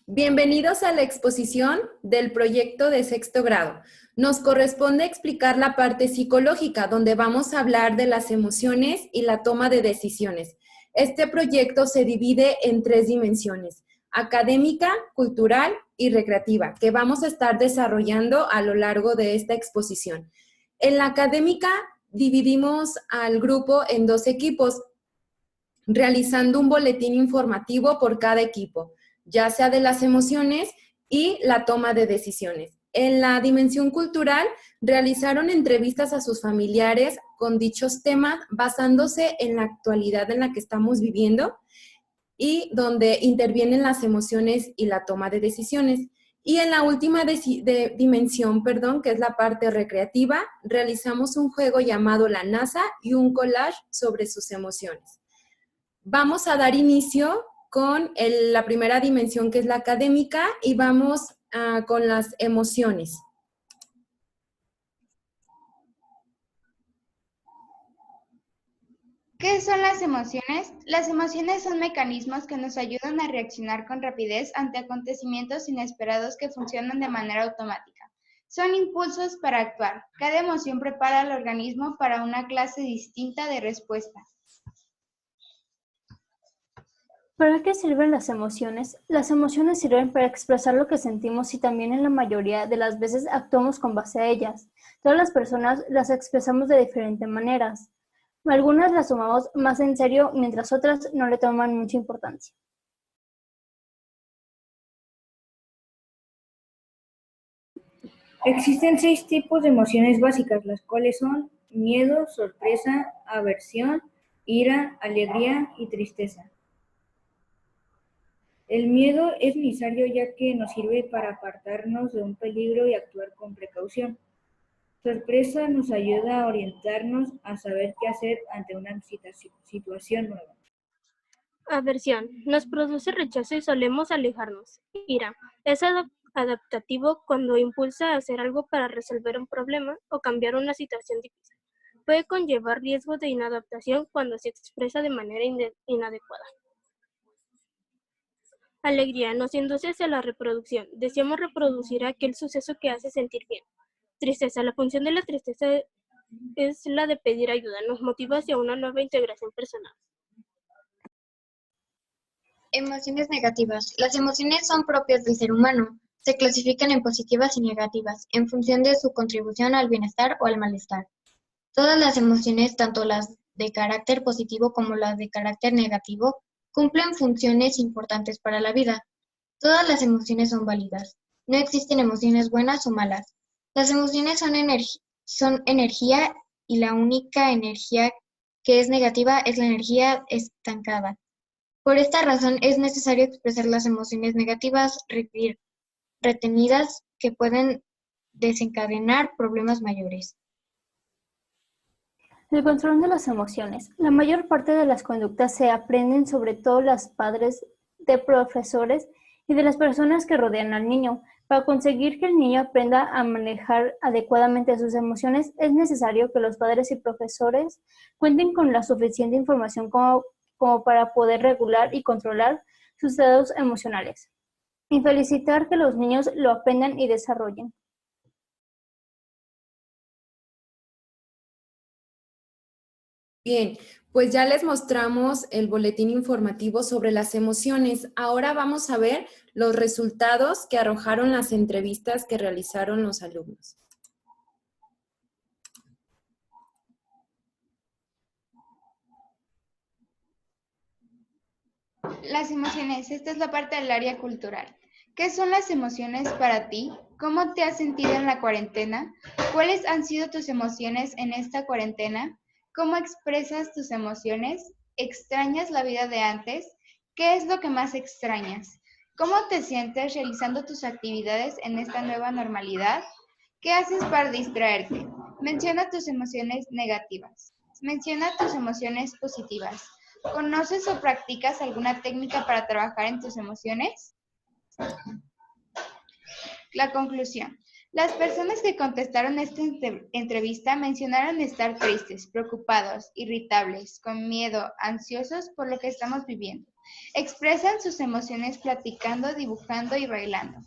Bienvenidos a la exposición del proyecto de sexto grado. Nos corresponde explicar la parte psicológica, donde vamos a hablar de las emociones y la toma de decisiones. Este proyecto se divide en 3 dimensiones: académica, cultural y recreativa, que vamos a estar desarrollando a lo largo de esta exposición. En la académica dividimos al grupo en 2 equipos, realizando un boletín informativo por cada equipo, ya sea de las emociones y la toma de decisiones. En la dimensión cultural, realizaron entrevistas a sus familiares con dichos temas basándose en la actualidad en la que estamos viviendo y donde intervienen las emociones y la toma de decisiones. Y en la última dimensión, que es la parte recreativa, realizamos un juego llamado La NASA y un collage sobre sus emociones. Vamos a dar inicio con la primera dimensión, que es la académica, y vamos con las emociones. ¿Qué son las emociones? Las emociones son mecanismos que nos ayudan a reaccionar con rapidez ante acontecimientos inesperados que funcionan de manera automática. Son impulsos para actuar. Cada emoción prepara al organismo para una clase distinta de respuesta. ¿Para qué sirven las emociones? Las emociones sirven para expresar lo que sentimos y también en la mayoría de las veces actuamos con base a ellas. Todas las personas las expresamos de diferentes maneras. Algunas las tomamos más en serio, mientras otras no le toman mucha importancia. Existen 6 tipos de emociones básicas, las cuales son miedo, sorpresa, aversión, ira, alegría y tristeza. El miedo es necesario ya que nos sirve para apartarnos de un peligro y actuar con precaución. Sorpresa nos ayuda a orientarnos, a saber qué hacer ante una situación nueva. Aversión. Nos produce rechazo y solemos alejarnos. Ira. Es adaptativo cuando impulsa a hacer algo para resolver un problema o cambiar una situación difícil. Puede conllevar riesgo de inadaptación cuando se expresa de manera inadecuada. Alegría. Nos induce hacia la reproducción. Deseamos reproducir aquel suceso que hace sentir bien. Tristeza. La función de la tristeza es la de pedir ayuda. Nos motiva hacia una nueva integración personal. Emociones negativas. Las emociones son propias del ser humano. Se clasifican en positivas y negativas, en función de su contribución al bienestar o al malestar. Todas las emociones, tanto las de carácter positivo como las de carácter negativo, cumplen funciones importantes para la vida. Todas las emociones son válidas. No existen emociones buenas o malas. Las emociones son energía y la única energía que es negativa es la energía estancada. Por esta razón es necesario expresar las emociones negativas retenidas que pueden desencadenar problemas mayores. El control de las emociones. La mayor parte de las conductas se aprenden sobre todo los padres, de profesores y de las personas que rodean al niño. Para conseguir que el niño aprenda a manejar adecuadamente sus emociones, es necesario que los padres y profesores cuenten con la suficiente información como para poder regular y controlar sus estados emocionales y felicitar que los niños lo aprendan y desarrollen. Bien, pues ya les mostramos el boletín informativo sobre las emociones. Ahora vamos a ver los resultados que arrojaron las entrevistas que realizaron los alumnos. Las emociones. Esta es la parte del área cultural. ¿Qué son las emociones para ti? ¿Cómo te has sentido en la cuarentena? ¿Cuáles han sido tus emociones en esta cuarentena? ¿Cómo expresas tus emociones? ¿Extrañas la vida de antes? ¿Qué es lo que más extrañas? ¿Cómo te sientes realizando tus actividades en esta nueva normalidad? ¿Qué haces para distraerte? Menciona tus emociones negativas. Menciona tus emociones positivas. ¿Conoces o practicas alguna técnica para trabajar en tus emociones? La conclusión. Las personas que contestaron esta entrevista mencionaron estar tristes, preocupados, irritables, con miedo, ansiosos por lo que estamos viviendo. Expresan sus emociones platicando, dibujando y bailando.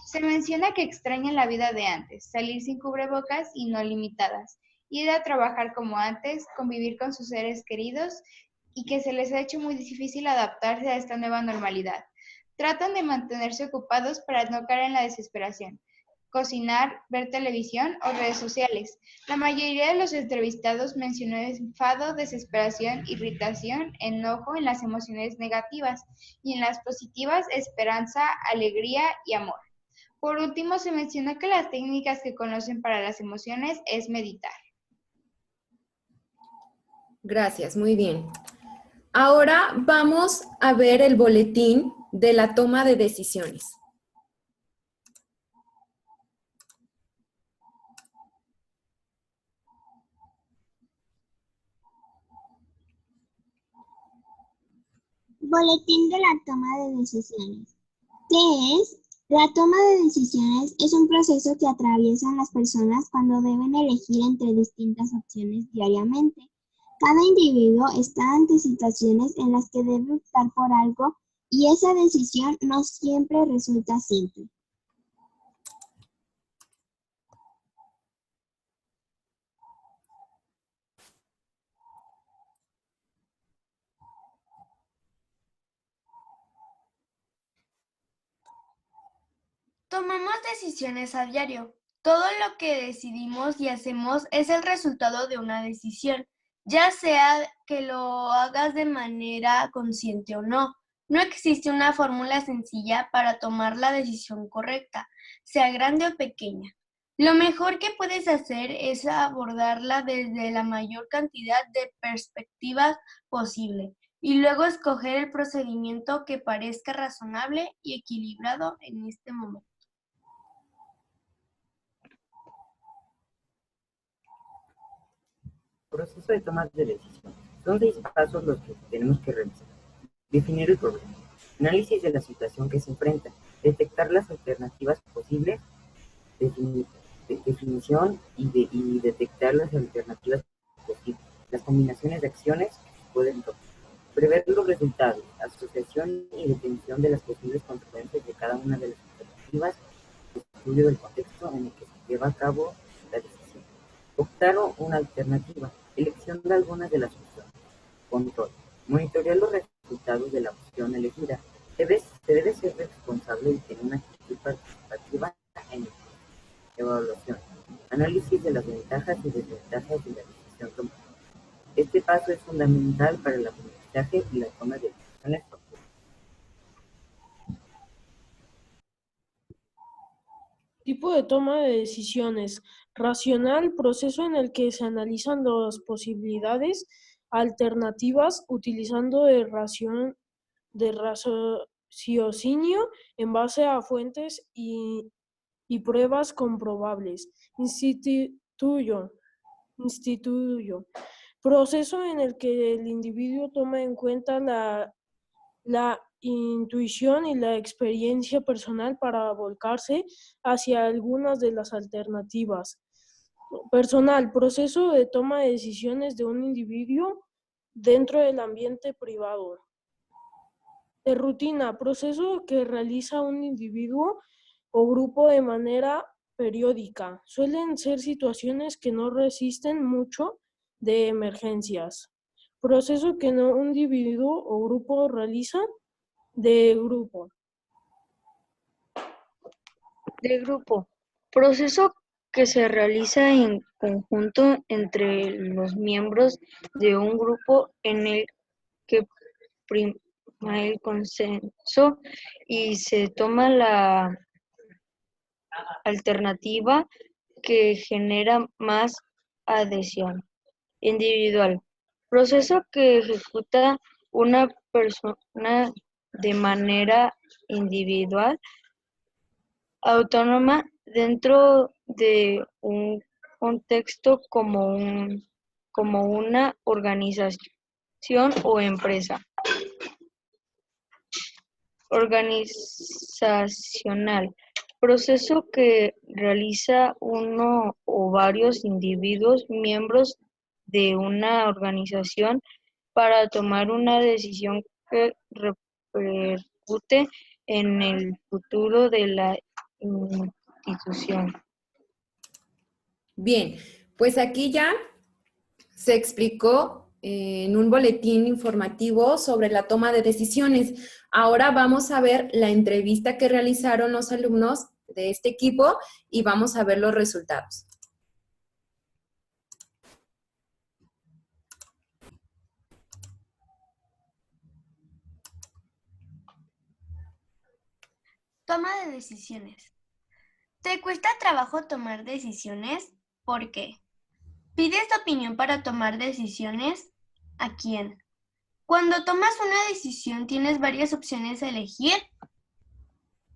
Se menciona que extrañan la vida de antes, salir sin cubrebocas y no limitadas, ir a trabajar como antes, convivir con sus seres queridos y que se les ha hecho muy difícil adaptarse a esta nueva normalidad. Tratan de mantenerse ocupados para no caer en la desesperación. Cocinar, ver televisión o redes sociales. La mayoría de los entrevistados mencionó enfado, desesperación, irritación, enojo en las emociones negativas y en las positivas esperanza, alegría y amor. Por último, se mencionó que las técnicas que conocen para las emociones es meditar. Gracias, muy bien. Ahora vamos a ver el boletín de la toma de decisiones. Boletín de la toma de decisiones. ¿Qué es? La toma de decisiones es un proceso que atraviesan las personas cuando deben elegir entre distintas opciones diariamente. Cada individuo está ante situaciones en las que debe optar por algo y esa decisión no siempre resulta simple. Tomamos decisiones a diario. Todo lo que decidimos y hacemos es el resultado de una decisión, ya sea que lo hagas de manera consciente o no. No existe una fórmula sencilla para tomar la decisión correcta, sea grande o pequeña. Lo mejor que puedes hacer es abordarla desde la mayor cantidad de perspectivas posible y luego escoger el procedimiento que parezca razonable y equilibrado en este momento. Proceso de toma de decisiones. Son 6 pasos los que tenemos que realizar. Definir el problema. Análisis de la situación que se enfrenta. Detectar las alternativas posibles. Definición y detectar las alternativas posibles. Las combinaciones de acciones que se pueden tomar. Prever los resultados. Asociación y definición de las posibles consecuencias de cada una de las alternativas. Estudio del contexto en el que se lleva a cabo la decisión. Optar una alternativa. Elección de algunas de las opciones. Control. Monitorear los resultados de la opción elegida. Se debe ser responsable y tener una actitud participativa en el proceso. Evaluación. Análisis de las ventajas y desventajas de la decisión tomada. Este paso es fundamental para el aprendizaje y la toma de decisiones. Tipo de toma de decisiones. Racional, proceso en el que se analizan las posibilidades alternativas utilizando de raciocinio en base a fuentes y pruebas comprobables. Instituyo. Proceso en el que el individuo toma en cuenta la intuición y la experiencia personal para volcarse hacia algunas de las alternativas. Personal, proceso de toma de decisiones de un individuo dentro del ambiente privado. De rutina, proceso que realiza un individuo o grupo de manera periódica. Suelen ser situaciones que no resisten mucho de emergencias. Proceso que un individuo o grupo realiza de grupo. De grupo. Proceso que se realiza en conjunto entre los miembros de un grupo en el que prima el consenso y se toma la alternativa que genera más adhesión. Individual. Proceso que ejecuta una persona de manera individual, autónoma, dentro de un contexto como una organización o empresa. Organizacional. Proceso que realiza uno o varios individuos miembros de una organización para tomar una decisión que repercute en el futuro de la institución. Bien, pues aquí ya se explicó en un boletín informativo sobre la toma de decisiones. Ahora vamos a ver la entrevista que realizaron los alumnos de este equipo y vamos a ver los resultados. Toma de decisiones. ¿Te cuesta trabajo tomar decisiones? ¿Por qué? ¿Pides tu opinión para tomar decisiones? ¿A quién? Cuando tomas una decisión, ¿tienes varias opciones de elegir?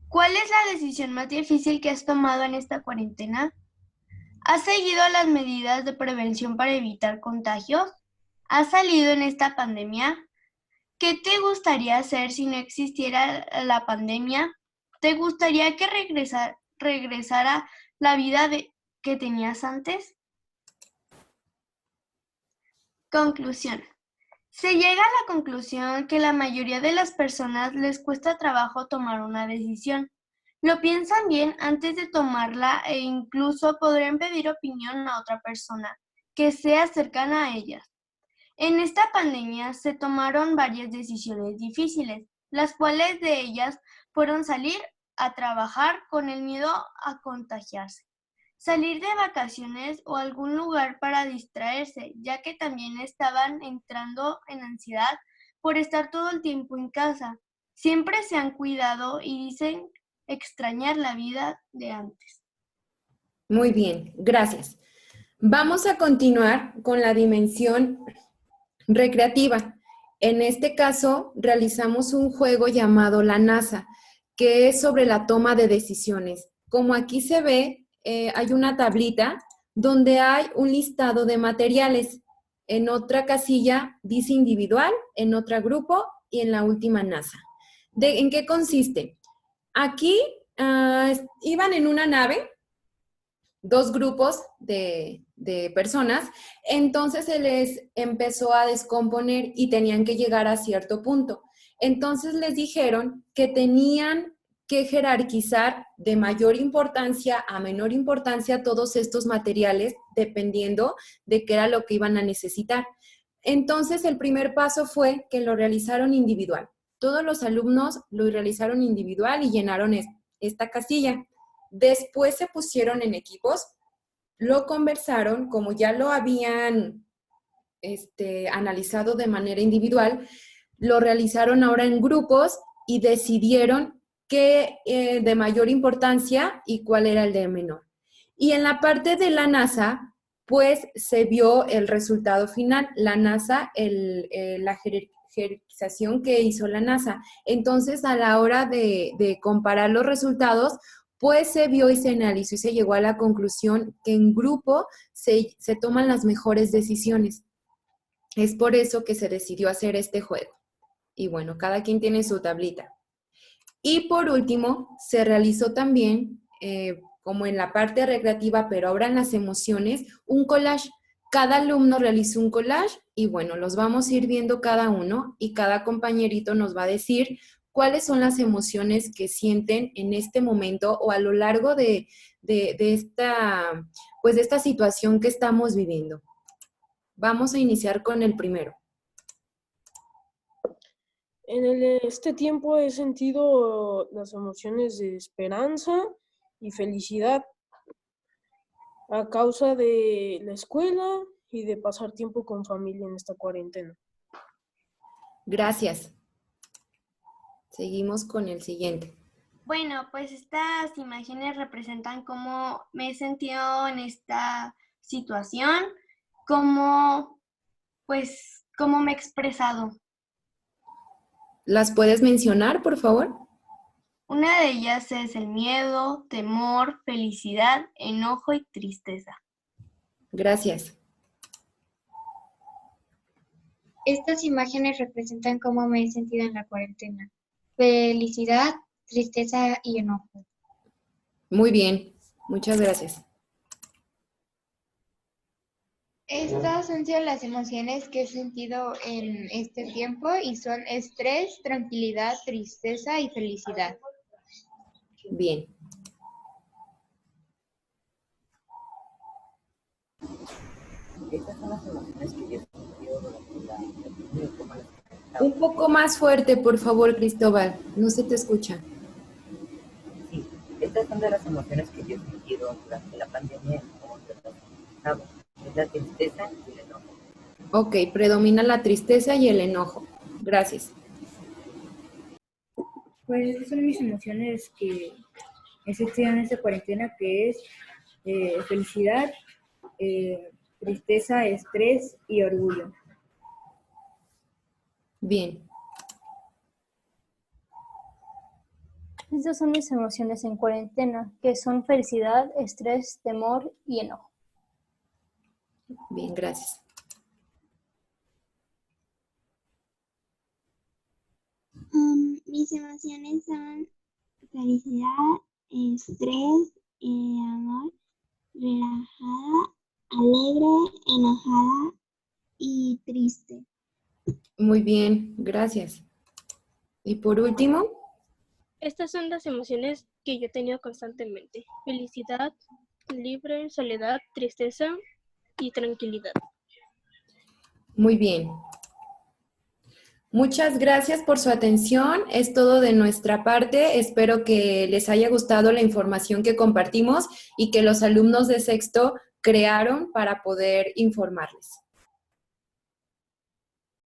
¿Cuál es la decisión más difícil que has tomado en esta cuarentena? ¿Has seguido las medidas de prevención para evitar contagios? ¿Has salido en esta pandemia? ¿Qué te gustaría hacer si no existiera la pandemia? ¿Te gustaría que regresara la vida que tenías antes? Conclusión. Se llega a la conclusión que la mayoría de las personas les cuesta trabajo tomar una decisión. Lo piensan bien antes de tomarla e incluso podrían pedir opinión a otra persona que sea cercana a ellas. En esta pandemia se tomaron varias decisiones difíciles, las cuales de ellas fueron salir a trabajar con el miedo a contagiarse, salir de vacaciones o algún lugar para distraerse, ya que también estaban entrando en ansiedad por estar todo el tiempo en casa. Siempre se han cuidado y dicen extrañar la vida de antes. Muy bien, gracias. Vamos a continuar con la dimensión recreativa. En este caso, realizamos un juego llamado La NASA, que es sobre la toma de decisiones. Como aquí se ve, hay una tablita donde hay un listado de materiales. En otra casilla dice individual, en otra grupo y en la última NASA. ¿En qué consiste? Aquí iban en una nave, dos grupos de personas, entonces se les empezó a descomponer y tenían que llegar a cierto punto. Entonces les dijeron que tenían que jerarquizar de mayor importancia a menor importancia todos estos materiales dependiendo de qué era lo que iban a necesitar. Entonces el primer paso fue que lo realizaron individual. Todos los alumnos lo realizaron individual y llenaron esta casilla. Después se pusieron en equipos, lo conversaron, como ya lo habían analizado de manera individual, lo realizaron ahora en grupos y decidieron qué de mayor importancia y cuál era el de menor. Y en la parte de la NASA, pues se vio el resultado final. La NASA, la jerarquización que hizo la NASA. Entonces, a la hora de comparar los resultados, pues se vio y se analizó y se llegó a la conclusión que en grupo se toman las mejores decisiones. Es por eso que se decidió hacer este juego. Y bueno, cada quien tiene su tablita. Y por último, se realizó también, como en la parte recreativa, pero ahora en las emociones, un collage. Cada alumno realizó un collage y bueno, los vamos a ir viendo cada uno y cada compañerito nos va a decir cuáles son las emociones que sienten en este momento o a lo largo de esta situación que estamos viviendo. Vamos a iniciar con el primero. En este tiempo he sentido las emociones de esperanza y felicidad a causa de la escuela y de pasar tiempo con familia en esta cuarentena. Gracias. Seguimos con el siguiente. Bueno, pues estas imágenes representan cómo me he sentido en esta situación, cómo me he expresado. ¿Las puedes mencionar, por favor? Una de ellas es el miedo, temor, felicidad, enojo y tristeza. Gracias. Estas imágenes representan cómo me he sentido en la cuarentena. Felicidad, tristeza y enojo. Muy bien, muchas gracias. Estas han sido las emociones que he sentido en este tiempo y son estrés, tranquilidad, tristeza y felicidad. Bien. Estas son las emociones que yo he sentido durante la pandemia y cómo las he enfrentado. Un poco más fuerte, por favor, Cristóbal. No se te escucha. Sí, estas son de las emociones que yo he sentido durante la pandemia y cómo las he enfrentado. Es la tristeza y el enojo. Ok, predomina la tristeza y el enojo. Gracias. Pues esas son mis emociones que he sentido en esta cuarentena, que es felicidad, tristeza, estrés y orgullo. Bien. Estas son mis emociones en cuarentena, que son felicidad, estrés, temor y enojo. Bien, gracias. Mis emociones son felicidad, estrés, amor, relajada, alegre, enojada y triste. Muy bien, gracias. Y por último, Estas son las emociones que yo he tenido constantemente. Felicidad, libre, soledad, tristeza y tranquilidad. muy bien. Muchas gracias por su atención. Es todo de nuestra parte. Espero que les haya gustado la información que compartimos y que los alumnos de sexto crearon para poder informarles.